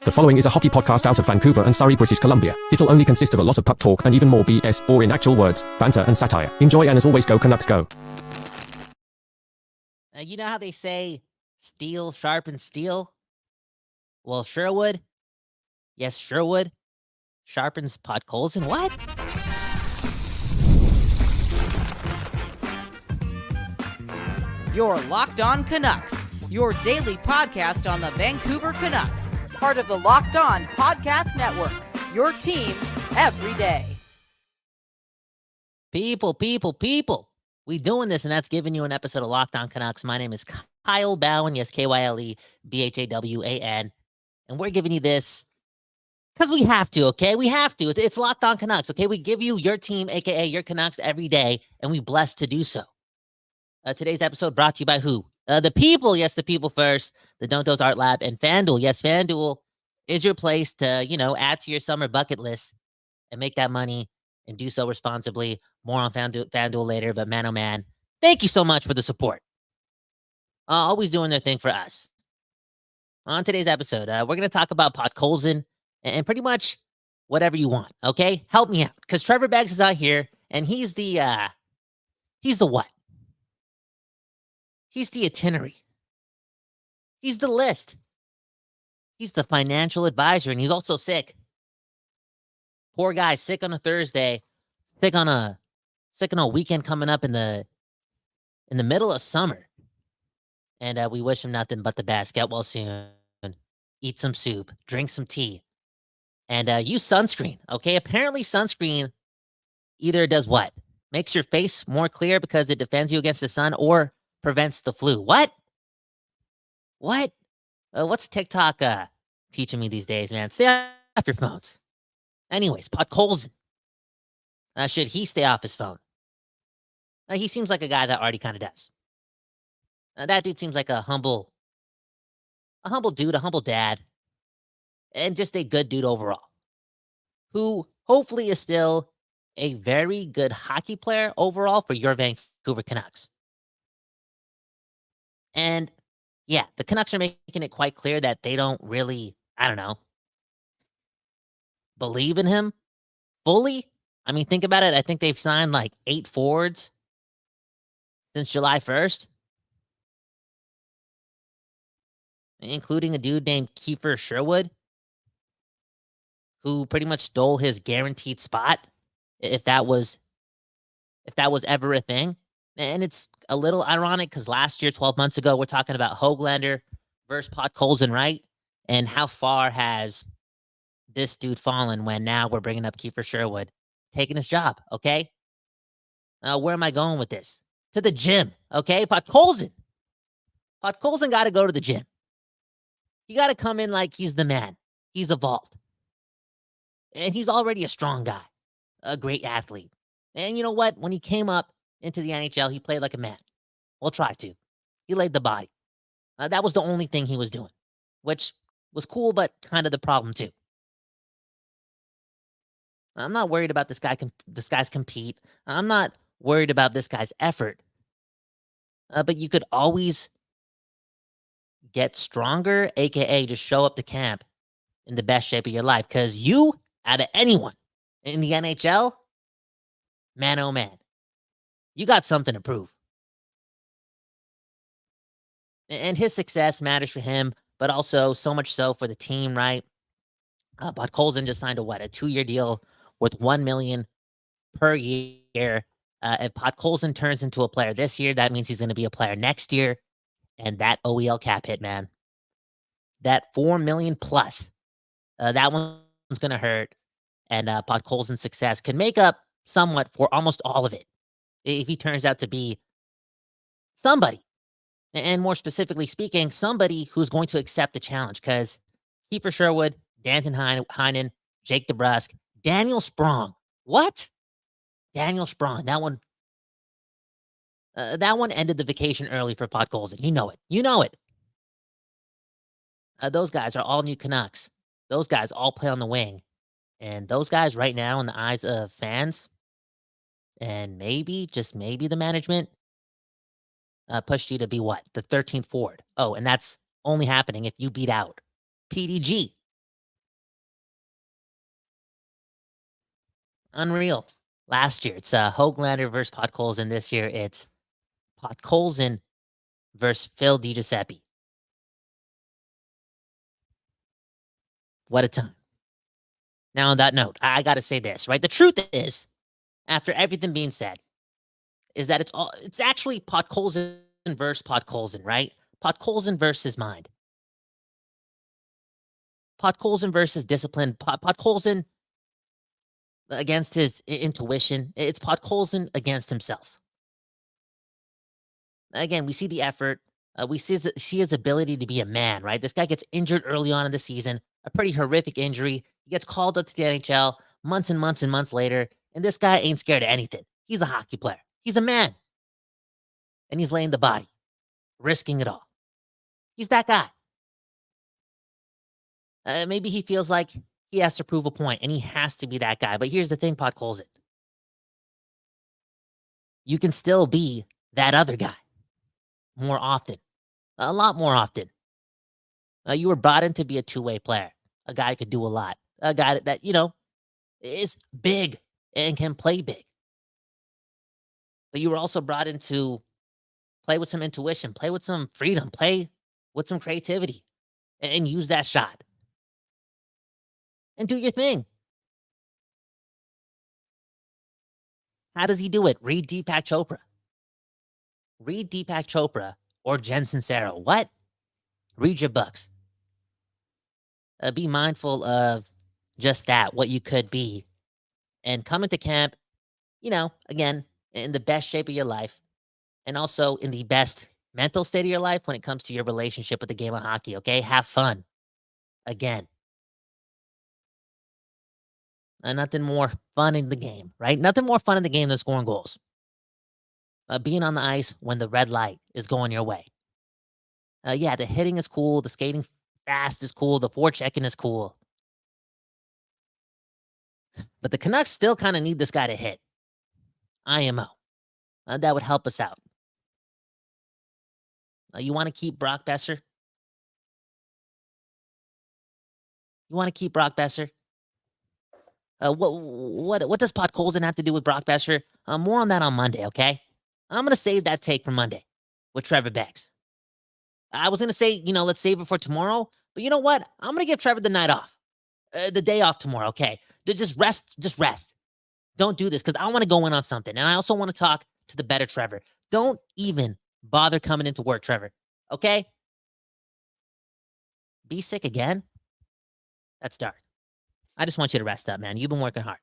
The following is a hockey podcast out of Vancouver and Surrey, British Columbia. It'll only consist of a lot of puck talk and even more BS, or in actual words, banter and satire. Enjoy, and as always, go Canucks go. You know how they say steel sharpens steel? Well, Sherwood, yes, Sherwood sharpens Podkolzin. What? You're Locked On Canucks, your daily podcast on the Vancouver Canucks, part of the Locked On Podcast Network, your team every day. People. We doing this, and that's giving you an episode of Locked On Canucks. My name is Kyle Bowen, yes, KYLEBHAWAN, and we're giving you this because we have to, okay? We have to. It's Locked On Canucks, okay? We give you your team, a.k.a. your Canucks, every day, and we blessed to do so. Today's episode brought to you by who? The people, yes, the people first, the Don't Dose Art Lab, and FanDuel. Yes, FanDuel is your place to, add to your summer bucket list and make that money and do so responsibly. More on FanDuel later, but man, oh man, thank you so much for the support. Always doing their thing for us. On today's episode, we're going to talk about Podkolzin and pretty much whatever you want, okay? Help me out, because Trevor Beggs is not here, and he's the what? He's the itinerary. He's the list. He's the financial advisor, and he's also sick. Poor guy, sick on a Thursday, sick on a weekend coming up in the middle of summer. And we wish him nothing but the best. Get well soon. Eat some soup. Drink some tea. And use sunscreen, okay? Apparently sunscreen either does what? Makes your face more clear because it defends you against the sun, or prevents the flu. What? What's TikTok teaching me these days, man? Stay off your phones. Anyways, Podkolzin. Should he stay off his phone? He seems like a guy that already kind of does. That dude seems like a humble dude, a humble dad, and just a good dude overall, who hopefully is still a very good hockey player overall for your Vancouver Canucks. And yeah, the Canucks are making it quite clear that they don't really, believe in him fully. I mean, think about it. I think they've signed like 8 forwards since July 1st, including a dude named Kiefer Sherwood, who pretty much stole his guaranteed spot, if that was ever a thing. And it's a little ironic because last year, 12 months ago, we're talking about Höglander versus Podkolzin, right? And how far has this dude fallen when now we're bringing up Kiefer Sherwood taking his job, okay? Where am I going with this? To the gym, okay? Podkolzin got to go to the gym. He got to come in like he's the man. He's evolved. And he's already a strong guy, a great athlete. And you know what? When he came up into the NHL, he played like a man. Well, tried to. He laid the body. That was the only thing he was doing, which was cool, but kind of the problem too. I'm not worried about this guy's compete. I'm not worried about this guy's effort. But you could always get stronger, aka just show up to camp in the best shape of your life. Because you, out of anyone in the NHL, man, oh man, you got something to prove. And his success matters for him, but also so much so for the team, right? Podkolzin just signed a 2-year deal worth $1 million per year. If Podkolzin turns into a player this year, that means he's going to be a player next year. And that OEL cap hit, man, that $4 million plus, that one's going to hurt. And Podkolzin's success can make up somewhat for almost all of it if he turns out to be somebody. And more specifically speaking, somebody who's going to accept the challenge. Because Kiefer Sherwood, Danton Heinen, Jake DeBrusk, Daniel Sprong. What? Daniel Sprong. That one ended the vacation early for Podkolzin. You know it. Those guys are all new Canucks. Those guys all play on the wing. And those guys right now, in the eyes of fans, and maybe, just maybe the management, pushed you to be what? The 13th forward. Oh, and that's only happening if you beat out PDG. Unreal. Last year, it's Hoglander versus Podkolzin. This year, it's Podkolzin versus Phil DiGiuseppe. What a time. Now, on that note, I got to say this, right? The truth is, after everything being said, is that it's actually Podkolzin versus Podkolzin, right? Podkolzin versus his mind. Podkolzin versus discipline. Podkolzin against his intuition. It's Podkolzin against himself. Again, we see the effort. We see his ability to be a man, right? This guy gets injured early on in the season, a pretty horrific injury. He gets called up to the NHL months and months and months later, and this guy ain't scared of anything. He's a hockey player. He's a man. And he's laying the body, risking it all. He's that guy. Maybe he feels like he has to prove a point, and he has to be that guy. But here's the thing, Podkolzin. You can still be that other guy more often, a lot more often. You were brought in to be a two-way player, a guy who could do a lot, a guy that, is big and can play big. But you were also brought in to play with some intuition, play with some freedom, play with some creativity, and use that shot. And do your thing. How does he do it? Read Deepak Chopra. Read Deepak Chopra or Jen Sincero. What? Read your books. Be mindful of just that, what you could be. And come into camp, again, in the best shape of your life. And also in the best mental state of your life when it comes to your relationship with the game of hockey, okay? Have fun. Again. Nothing more fun in the game, right? Nothing more fun in the game than scoring goals. Being on the ice when the red light is going your way. Yeah, the hitting is cool. The skating fast is cool. The forechecking is cool. But the Canucks still kind of need this guy to hit. IMO. That would help us out. You want to keep Brock Besser? You want to keep Brock Besser? What does Podkolzin have to do with Brock Besser? More on that on Monday, okay? I'm going to save that take for Monday with Trevor Beggs. I was going to say, let's save it for tomorrow. But you know what? I'm going to give Trevor the night off. The day off tomorrow, okay? Just rest. Don't do this because I want to go in on something. And I also want to talk to the better Trevor. Don't even bother coming into work, Trevor. Okay? Be sick again? That's dark. I just want you to rest up, man. You've been working hard.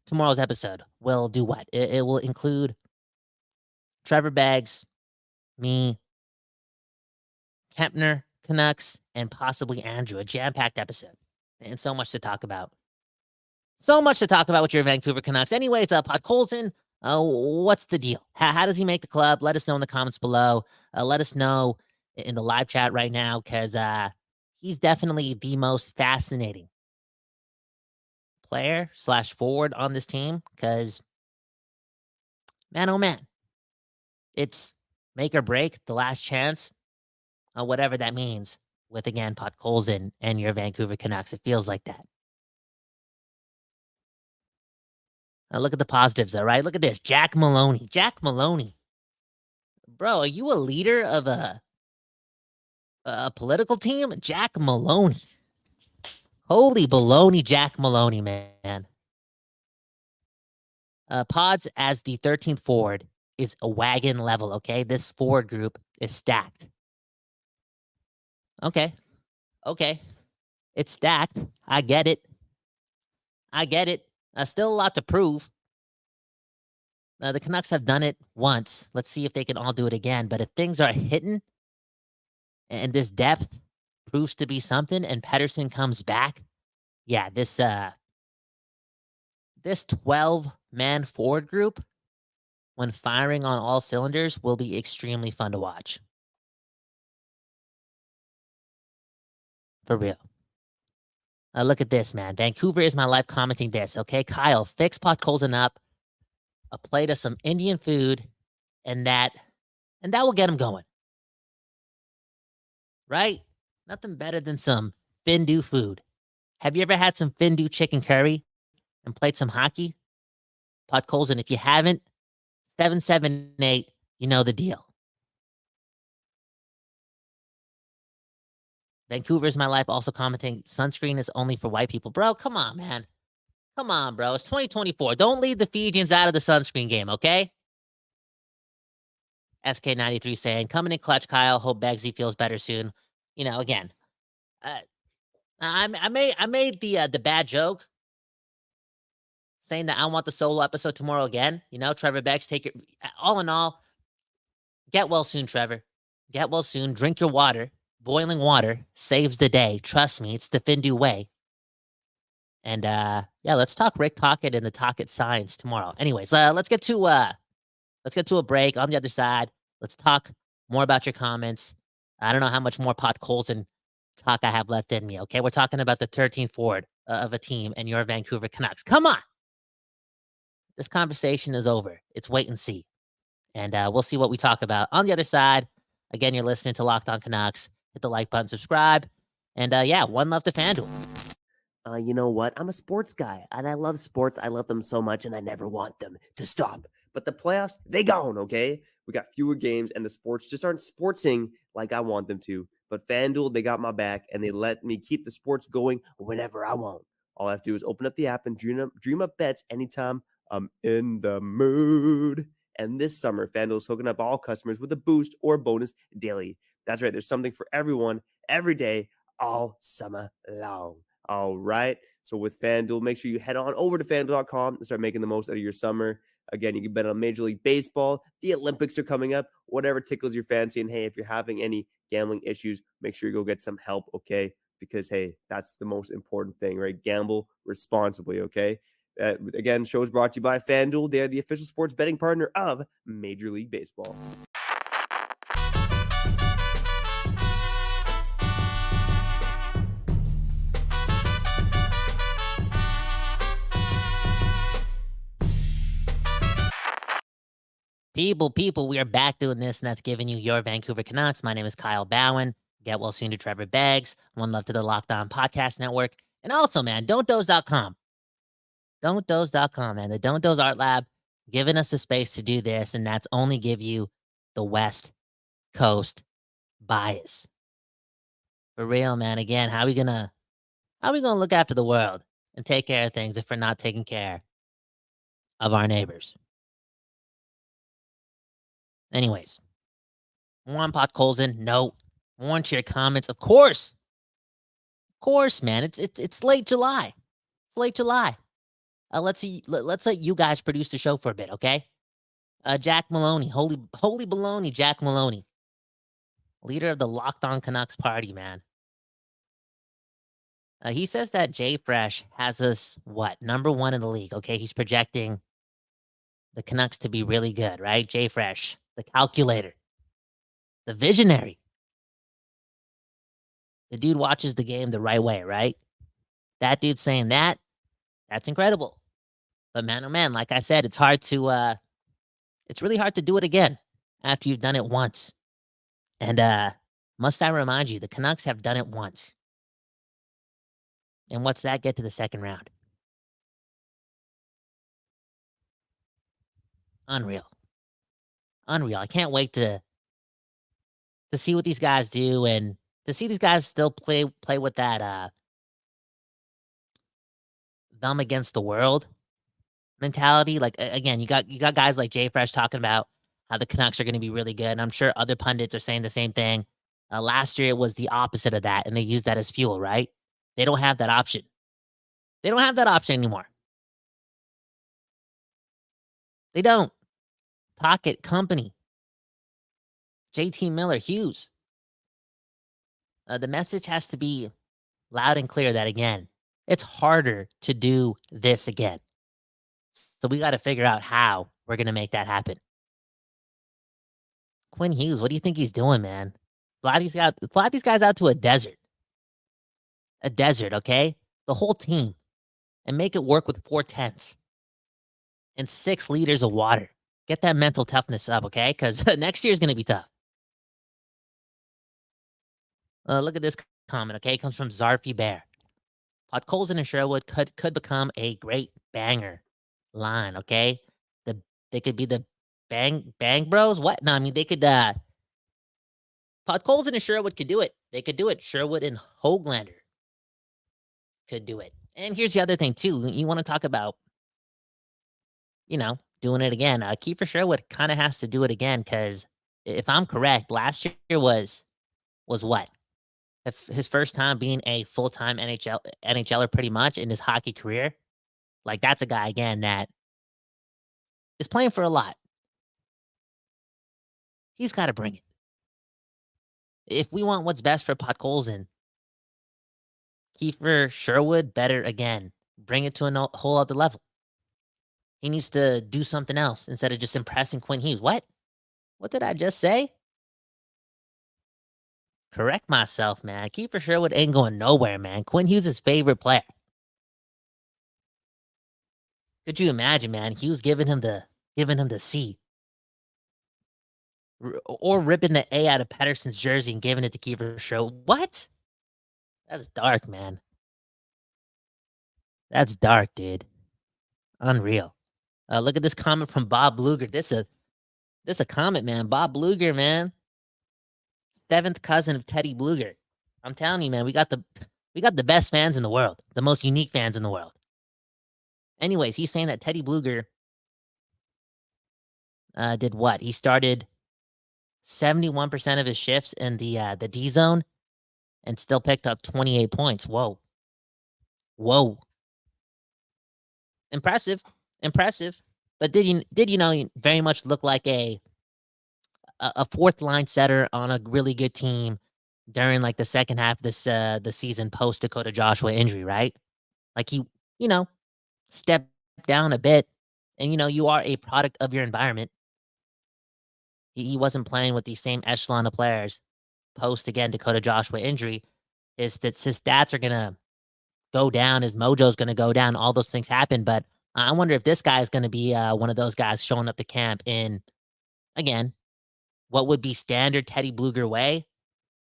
Tomorrow's episode will do what? It will include Trevor Beggs, me, Kempner, Canucks, and possibly Andrew. A jam-packed episode. And so much to talk about. So much to talk about with your Vancouver Canucks. Anyways, Podkolzin, what's the deal? How does he make the club? Let us know in the comments below. Let us know in the live chat right now because he's definitely the most fascinating player/forward on this team because, man, oh man, it's make or break, the last chance, whatever that means with, again, Podkolzin and your Vancouver Canucks. It feels like that. Look at the positives, all right? Look at this. Jack Maloney. Jack Maloney. Bro, are you a leader of a political team? Jack Maloney. Holy baloney, Jack Maloney, man. Pods as the 13th forward is a wagon level, okay? This forward group is stacked. Okay. It's stacked. I get it. Still a lot to prove. The Canucks have done it once. Let's see if they can all do it again. But if things are hitting and this depth proves to be something and Pettersson comes back, yeah, this 12-man forward group, when firing on all cylinders, will be extremely fun to watch. For real. Look at this, man. Vancouver is my life commenting this, okay? Kyle, fix Podkolzin up, a plate of some Indian food, and that will get him going. Right? Nothing better than some FanDuel food Have you ever had some FanDuel chicken curry and played some hockey? Podkolzin, if you haven't, 778, you know the deal. Vancouver's my life, also commenting, sunscreen is only for white people. Bro, come on, man. Come on, bro. It's 2024. Don't leave the Fijians out of the sunscreen game, okay? SK93 saying, coming in clutch, Kyle. Hope Begsy feels better soon. You know, again, I made the bad joke saying that I want the solo episode tomorrow again. You know, Trevor Beggs, take it. All in all, get well soon, Trevor. Get well soon. Drink your water. Boiling water saves the day. Trust me, it's the FanDuel way. And yeah, let's talk Rick Tocchet and the Tocchet science tomorrow. Anyways, let's get to a break. On the other side, let's talk more about your comments. I don't know how much more Podkolzin talk I have left in me. Okay, we're talking about the 13th forward of a team and your Vancouver Canucks. Come on, this conversation is over. It's wait and see, and we'll see what we talk about on the other side. Again, you're listening to Locked On Canucks. Hit the like button, subscribe, and yeah, one love to FanDuel. You know what? I'm a sports guy, and I love sports. I love them so much, and I never want them to stop. But the playoffs, they gone, okay? We got fewer games, and the sports just aren't sportsing like I want them to. But FanDuel, they got my back, and they let me keep the sports going whenever I want. All I have to do is open up the app and dream up bets anytime I'm in the mood. And this summer, FanDuel is hooking up all customers with a boost or bonus daily. That's right. There's something for everyone, every day, all summer long. All right. So with FanDuel, make sure you head on over to FanDuel.com and start making the most out of your summer. Again, you can bet on Major League Baseball. The Olympics are coming up. Whatever tickles your fancy. And hey, if you're having any gambling issues, make sure you go get some help, okay? Because hey, that's the most important thing, right? Gamble responsibly, okay? Again, show is brought to you by FanDuel. They are the official sports betting partner of Major League Baseball. People, we are back doing this, and that's giving you your Vancouver Canucks. My name is Kyle Bowen. Get well soon to Trevor Beggs. One love to the Locked On Podcast Network. And also, man, don'tdoze.com. Don'tdoze.com, man. The Don't Doze Art Lab giving us the space to do this, and that's only give you the West Coast bias. For real, man. Again, how are we gonna look after the world and take care of things if we're not taking care of our neighbors? Anyways, more on Podkolzin. No. More into your comments. Of course, man. It's late July. It's late July. Let's let you guys produce the show for a bit, okay? Jack Maloney, holy baloney, Jack Maloney, leader of the Locked On Canucks party, man. He says that Jay Fresh has us number 1 in the league. Okay, he's projecting the Canucks to be really good, right? Jay Fresh, the calculator, the visionary. The dude watches the game the right way, right? That dude saying that, that's incredible. But man, oh man, like I said, it's really hard to do it again after you've done it once. And must I remind you, the Canucks have done it once. And what's that get to the second round? Unreal. I can't wait to see what these guys do, and to see these guys still play with that them against the world mentality. Like, again, you got guys like Jay Fresh talking about how the Canucks are going to be really good, and I'm sure other pundits are saying the same thing. Last year it was the opposite of that, and they used that as fuel, right? They don't have that option. They don't have that option anymore. They don't. Tocchet, company, JT Miller, Hughes. The message has to be loud and clear that, again, it's harder to do this again. So we got to figure out how we're going to make that happen. Quinn Hughes, what do you think he's doing, man? Fly these guys out to a desert. A desert, okay? The whole team. And make it work with 4 tents. And 6 liters of water. Get that mental toughness up, okay? Because next year is going to be tough. Look at this comment, okay? It comes from Zarfy Bear. Podkolzin and Sherwood could become a great banger line, okay? They could be the bang bros. What? No, I mean they could Podkolzin and Sherwood could do it. They could do it. Sherwood and Hoglander could do it. And here's the other thing too. You want to talk about, doing it again. Kiefer Sherwood kind of has to do it again because if I'm correct, last year was what? His first time being a full-time NHLer pretty much in his hockey career. Like, that's a guy, again, that is playing for a lot. He's got to bring it. If we want what's best for Podkolzin, Kiefer Sherwood better, again, bring it to a whole other level. He needs to do something else instead of just impressing Quinn Hughes. What? What did I just say? Correct myself, man. Kiefer Sherwood ain't going nowhere, man. Quinn Hughes' his favorite player. Could you imagine, man? Hughes giving him the C. Or ripping the A out of Pettersson's jersey and giving it to Kiefer Sherwood. What? That's dark, man. That's dark, dude. Unreal. Look at this comment from Bob Bluger. This a comment, man. Bob Bluger, man. 7th cousin of Teddy Bluger. I'm telling you, man, we got the best fans in the world, the most unique fans in the world. Anyways, he's saying that Teddy Bluger did what? He started 71% of his shifts in the D zone and still picked up 28 points. Whoa. Impressive. But did you know he very much look like a fourth line setter on a really good team during like the second half of this the season post Dakota Joshua injury, right? Like he, stepped down a bit, and you are a product of your environment. He wasn't playing with the same echelon of players post again Dakota Joshua injury. His stats are gonna go down, his mojo's gonna go down, all those things happen. But I wonder if this guy is gonna be one of those guys showing up to camp in, again, what would be standard Teddy Bluger way,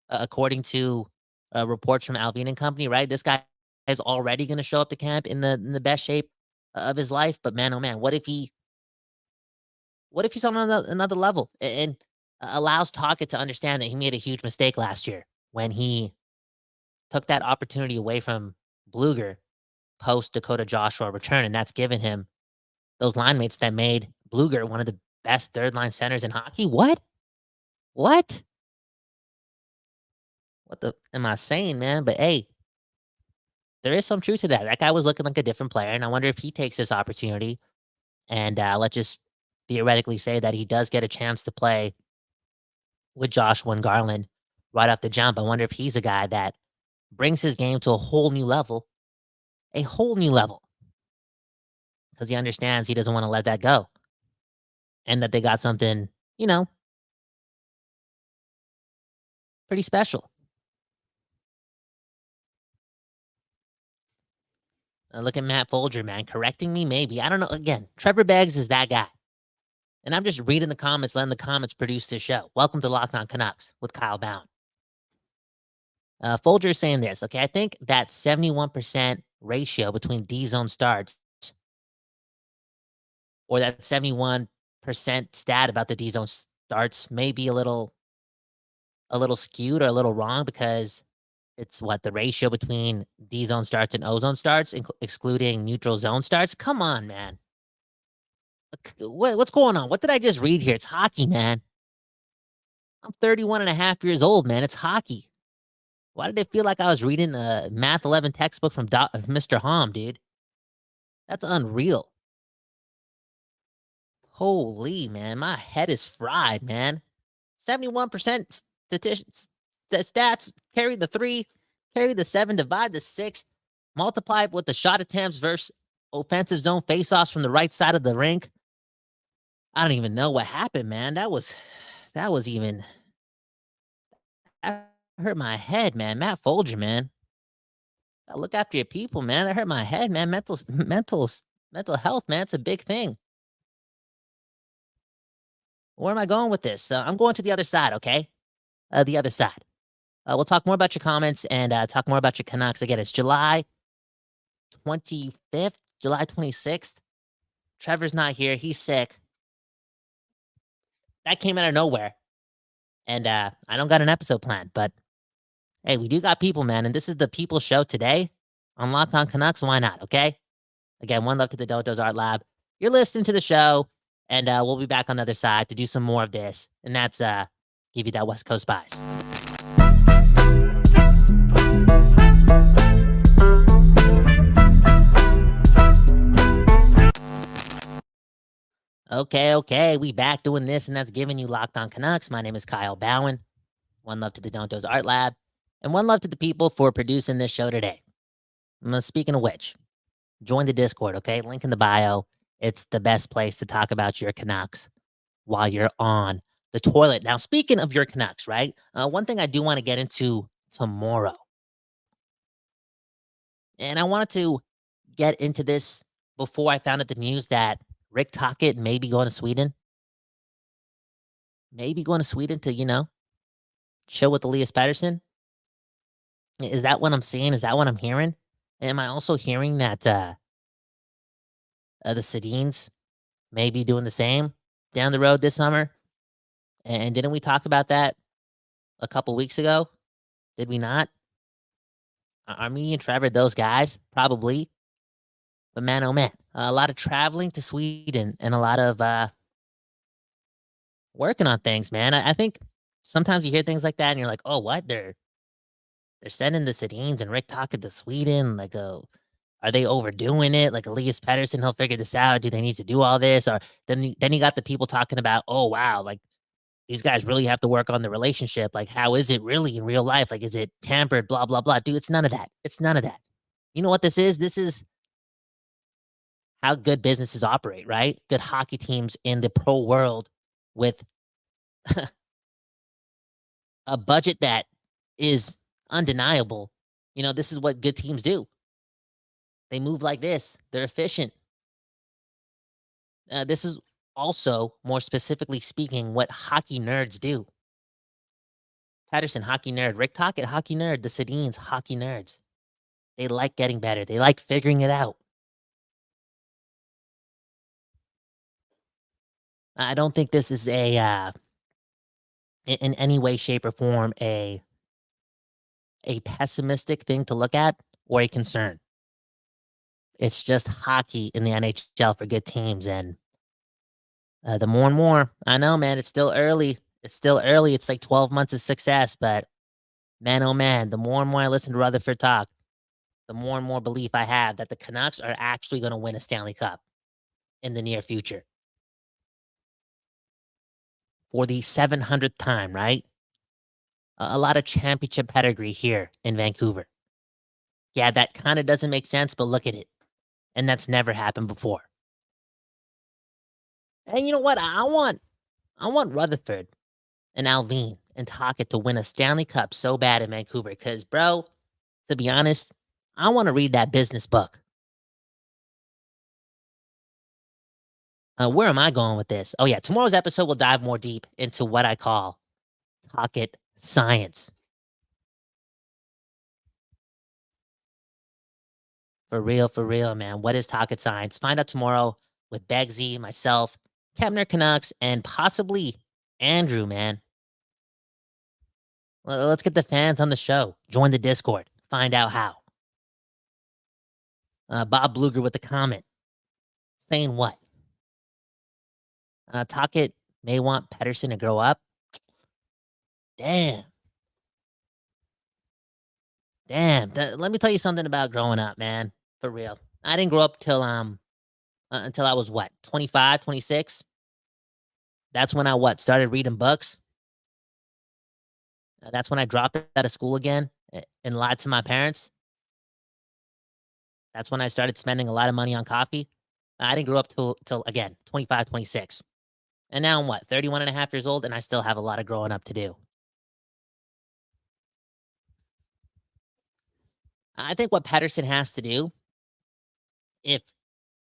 according to reports from Alvin and company, right? This guy is already going to show up to camp in the best shape of his life. But man, oh man, what if he's on another level and allows Tocchet to understand that he made a huge mistake last year when he took that opportunity away from Bluger post Dakota Joshua return, and that's given him those line mates that made Bluger one of the best third line centers in hockey. What the am I saying, man? But hey, there is some truth to that. That guy was looking like a different player, and I wonder if he takes this opportunity. And let's just theoretically say that he does get a chance to play with Joshua and Garland right off the jump. I wonder if he's a guy that brings his game to a whole new level, because he understands he doesn't want to let that go, and that they got something, pretty special. Look at Matt Folger, man, correcting me, maybe. I don't know. Again, Trevor Beggs is that guy. And I'm just reading the comments, letting the comments produce this show. Welcome to Locked On Canucks with Kyle Bound. Folger is saying this, okay? I think that 71% ratio between D-zone starts, or that 71% stat about the D-zone starts may be a little skewed or a little wrong, because it's what the ratio between D-zone starts and O-zone starts, excluding neutral zone starts. Come on, man. What's going on? What did I just read here? It's hockey, man. I'm 31 and a half years old, man. It's hockey. Why did it feel like I was reading a Math 11 textbook from Mr. Hom, dude? That's unreal. Holy, man. My head is fried, man. 71% statistics. The stats, carry the 3, carry the 7, divide the 6, multiply it with the shot attempts versus offensive zone faceoffs from the right side of the rink. I don't even know what happened, man. That hurt my head, man. Matt Folger, man. Look after your people, man. That hurt my head, man. Mental health, man. It's a big thing. Where am I going with this? I'm going to the other side, okay? The other side. We'll talk more about your comments and talk more about your Canucks. Again, it's July 25th, July 26th. Trevor's not here. He's sick. That came out of nowhere. And I don't got an episode planned, but hey, we do got people, man. And this is the People Show today on Locked On Canucks. Why not? Okay. Again, one love to the Dojo's Art Lab. You're listening to the show, and we'll be back on the other side to do some more of this. And that's give you that West Coast bias. Okay. We back doing this, and that's giving you Locked On Canucks. My name is Kyle Bowen. One love to the Dojo's Art Lab, and one love to the people for producing this show today. Speaking of which, join the Discord, okay? Link in the bio. It's the best place to talk about your Canucks while you're on the toilet. Now, speaking of your Canucks, right? One thing I do want to get into tomorrow, and I wanted to get into this before I found out the news that Rick Tocchet may be going to Sweden. Maybe going to Sweden to, chill with Elias Pettersson. Is that what I'm seeing? Is that what I'm hearing? Am I also hearing that the Sedins may be doing the same down the road this summer? And didn't we talk about that a couple weeks ago? Did we not? Are me and Trevor those guys? Probably. But man, oh man, a lot of traveling to Sweden and a lot of working on things, man. I think sometimes you hear things like that and you're like, oh, what? They're sending the Sedins and Rick Tocchet to Sweden. Like, are they overdoing it? Like Elias Pettersson, he'll figure this out. Do they need to do all this? Or then you got the people talking about, oh, wow, like these guys really have to work on the relationship. Like, how is it really in real life? Like, is it tampered? Blah, blah, blah. Dude, it's none of that. It's none of that. You know what this is? This is how good businesses operate, right? Good hockey teams in the pro world with a budget that is undeniable. This is what good teams do. They move like this. They're efficient. This is also, more specifically speaking, what hockey nerds do. Pettersson, hockey nerd. Rick Tocchet, hockey nerd. The Sedins, hockey nerds. They like getting better. They like figuring it out. I don't think this is in any way, shape, or form a pessimistic thing to look at or a concern. It's just hockey in the NHL for good teams, and the more and more, I know, man, it's still early. It's like 12 months of success, but man, oh man, the more and more I listen to Rutherford talk, the more and more belief I have that the Canucks are actually going to win a Stanley Cup in the near future. For the 700th time, right? A lot of championship pedigree here in Vancouver. Yeah, that kind of doesn't make sense, but look at it. And that's never happened before. And you know what? I want Rutherford and Alvin and Tocchet to win a Stanley Cup so bad in Vancouver. Because, bro, to be honest, I want to read that business book. Where am I going with this? Oh, yeah. Tomorrow's episode will dive more deep into what I call Tocchet science. For real, man. What is Tocchet science? Find out tomorrow with Begsy, myself, Kepner Canucks, and possibly Andrew, man. Let's get the fans on the show. Join the Discord. Find out how. Bob Bluger with the comment. Saying what? Tocchet may want Pettersson to grow up. Damn. Let me tell you something about growing up, man. For real. I didn't grow up till until I was 25, 26. That's when I started reading books. That's when I dropped out of school again and lied to my parents. That's when I started spending a lot of money on coffee. I didn't grow up till again, 25, 26. And now I'm 31 and a half years old, and I still have a lot of growing up to do. I think what Pettersson has to do, if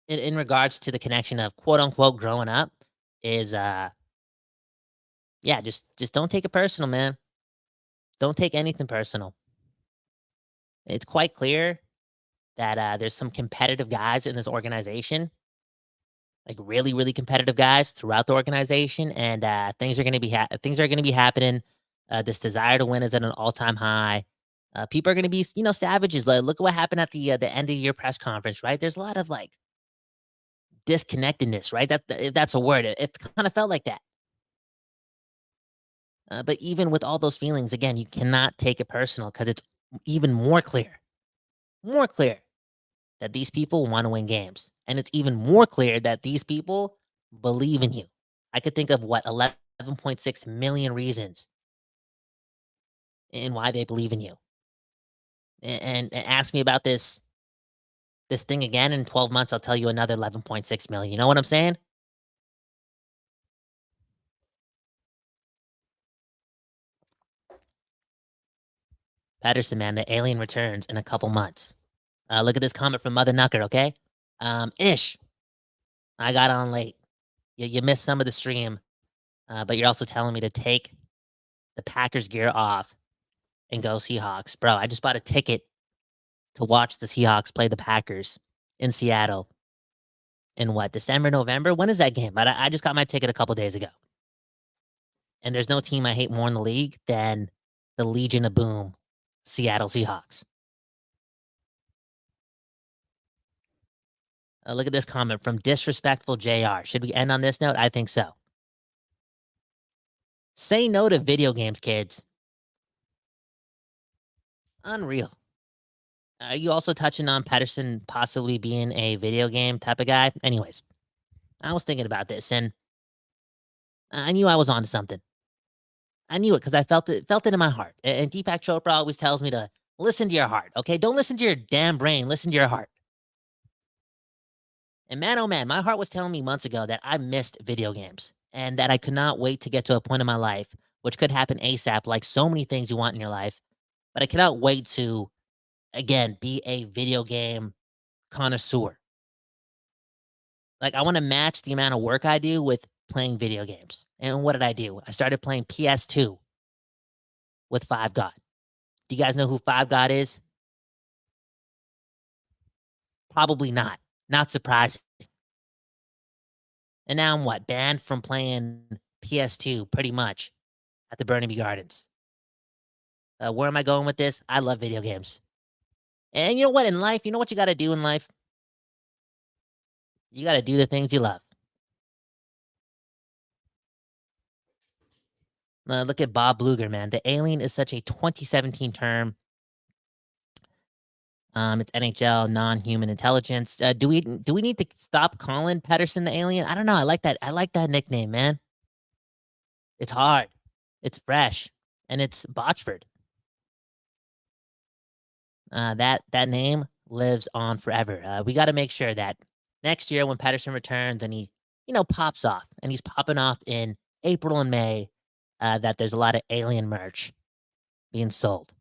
in regards to the connection of quote unquote growing up, is just don't take it personal, man. Don't take anything personal. It's quite clear that there's some competitive guys in this organization, like really, really competitive guys throughout the organization, and things are going to be happening. This desire to win is at an all-time high. People are going to be, savages. Like, look at what happened at the end of your press conference, right? There's a lot of like disconnectedness, right? If that's a word. It kind of felt like that. But even with all those feelings, again, you cannot take it personal because it's even more clear that these people want to win games. And it's even more clear that these people believe in you. I could think of 11.6 million reasons in why they believe in you. And ask me about this thing again in 12 months, I'll tell you another 11.6 million. You know what I'm saying? Patterson, man, the alien returns in a couple months. Look at this comment from Mother Knucker, okay? Ish. I got on late. You missed some of the stream, but you're also telling me to take the Packers gear off and go Seahawks. Bro, I just bought a ticket to watch the Seahawks play the Packers in Seattle in December, November? When is that game? But I just got my ticket a couple days ago. And there's no team I hate more in the league than the Legion of Boom, Seattle Seahawks. Look at this comment from Disrespectful JR. Should we end on this note? I think so. Say no to video games, kids. Unreal. Are you also touching on Patterson possibly being a video game type of guy? Anyways, I was thinking about this, and I knew I was onto something. I knew it because I felt it in my heart. And Deepak Chopra always tells me to listen to your heart, okay? Don't listen to your damn brain. Listen to your heart. And man, oh man, my heart was telling me months ago that I missed video games and that I could not wait to get to a point in my life, which could happen ASAP, like so many things you want in your life. But I cannot wait to, again, be a video game connoisseur. Like, I want to match the amount of work I do with playing video games. And what did I do? I started playing PS2 with Five God. Do you guys know who Five God is? Probably not. Not surprising. And now I'm banned from playing PS2 pretty much at the Burnaby Gardens. Where am I going with this? I love video games. And you know what? In life, you know what you got to do in life? You got to do the things you love. Look at Bob Bluger, man. The alien is such a 2017 term. It's NHL, non-human intelligence. Do we need to stop calling Patterson the alien? I don't know. I like that nickname, man. It's hard. It's fresh. And it's Botchford. That name lives on forever. We got to make sure that next year when Patterson returns and he, pops off, and he's popping off in April and May, that there's a lot of alien merch being sold.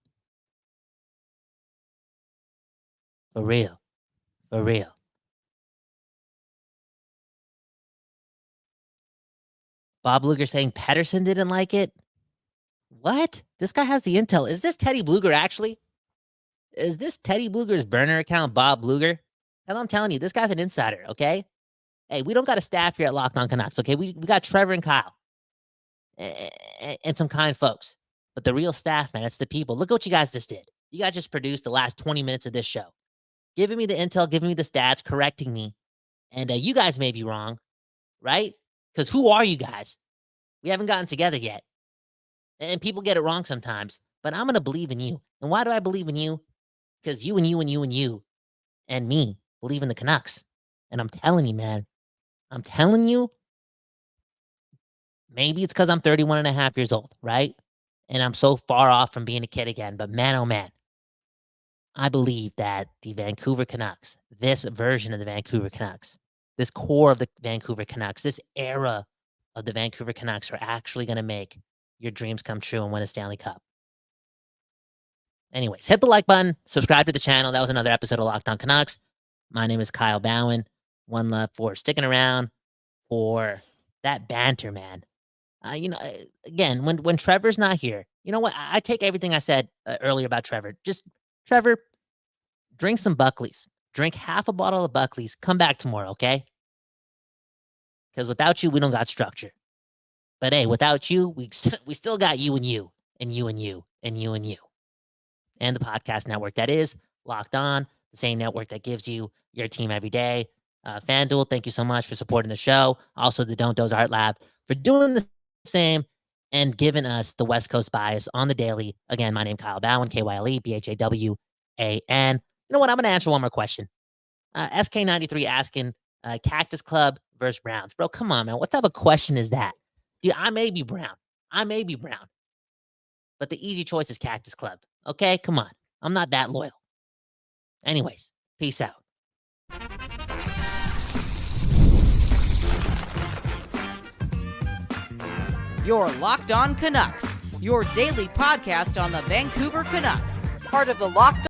For real. For real. Bob Luger saying Patterson didn't like it? What? This guy has the intel. Is this Teddy Bluger actually? Is this Teddy Bluger's burner account Bob Bluger? And I'm telling you, this guy's an insider, okay? Hey, we don't got a staff here at Locked On Canucks, okay? We got Trevor and Kyle. And some kind folks. But the real staff, man, it's the people. Look at what you guys just did. You guys just produced the last 20 minutes of this show. Giving me the intel, giving me the stats, correcting me. And you guys may be wrong, right? Because who are you guys? We haven't gotten together yet. And people get it wrong sometimes. But I'm going to believe in you. And why do I believe in you? Because you and you and you and you and me believe in the Canucks. And I'm telling you, man. I'm telling you. Maybe it's because I'm 31 and a half years old, right? And I'm so far off from being a kid again. But man, oh man. I believe that the Vancouver Canucks, this version of the Vancouver Canucks, this core of the Vancouver Canucks, this era of the Vancouver Canucks are actually going to make your dreams come true and win a Stanley Cup. Anyways, hit the like button, subscribe to the channel. That was another episode of Locked On Canucks. My name is Kyle Bowen. One love for sticking around for that banter, man. Again, when Trevor's not here, you know what? I take everything I said earlier about Trevor. Just, Trevor, drink some Buckleys. Drink half a bottle of Buckleys. Come back tomorrow, okay? Because without you, we don't got structure. But hey, without you, we still got you and you and you and you and you and you. And the podcast network that is Locked On, the same network that gives you your team every day. FanDuel, thank you so much for supporting the show. Also, the Don't Doze Art Lab for doing the same and giving us the West Coast bias on the daily. Again, my name is Kyle Bowen, Kyle Bhawan. You know what? I'm going to answer one more question. SK93 asking Cactus Club versus Browns. Bro, come on, man. What type of question is that? Dude, I may be brown. But the easy choice is Cactus Club. Okay? Come on. I'm not that loyal. Anyways, peace out. Your Locked On Canucks, your daily podcast on the Vancouver Canucks, part of the Locked